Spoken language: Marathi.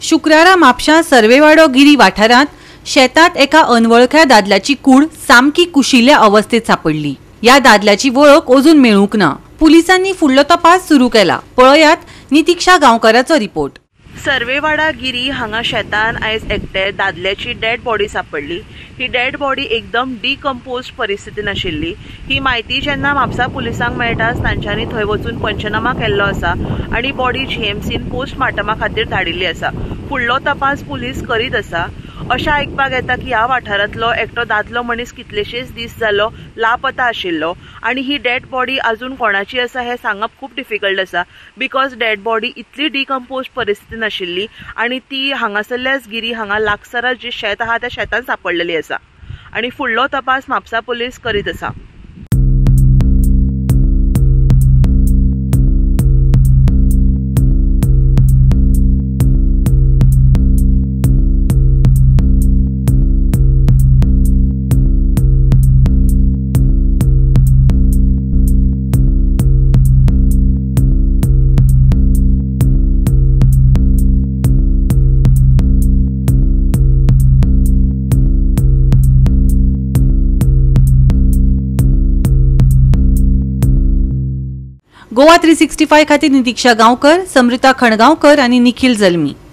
शुक्रारा म्हापशां सर्वेवाडो गिरी वाठारांत शेतात एका अनवळख्या दादल्याची कूड सामकी कुशिल्ल्या अवस्थेत सापडली। या दादल्याची वळख अजून मेळूंक ना। पुलिसांनी फुडलो तपास सुरू केला। पळयात नितीक्षा गांवकाराचो रिपोर्ट। सर्वेवाडा गिरी हांगा शेतान आयज एकटे दादल्याची डेड बॉडी सापडली। ही डेड बॉडी एकदम डिकम्पोज्ड परिस्थितीन आशिल्ली। ही म्हायती जेन्ना म्हापसा पुलिसांक मेळटाच तांच्यांनी थंय वचून पंचनामा केल्लो आसा आणि बॉडी जीएमसीन पोस्टमार्टमा खातीर धाडिल्ली आसा। फुडलो तपास पुलीस करीत आसा। अशें आयकपाक येता की ह्या वाठारांतलो एकटो दादलो मनीस कितलेशेच दीस जालो लापता आशिल्लो आणि ही डेड बॉडी अजून कोणाची आसा हे सांगप खूप डिफिकल्ट आसा, बिकॉज डेड बॉडी इतली डिकम्पोज्ड परिस्थितीन आशिल्ली आणि ती हांगासरल्याच गिरी हांगा लागसार जे शेत आहा त्या शेतान सापडलेली आसा आणि फुडलो तपास म्हापसा पुलीस करीत आसा। गोवा 365 खातीर नितीक्षा गांवकर, समृता खणगांवकर आणि निखिल जल्मी।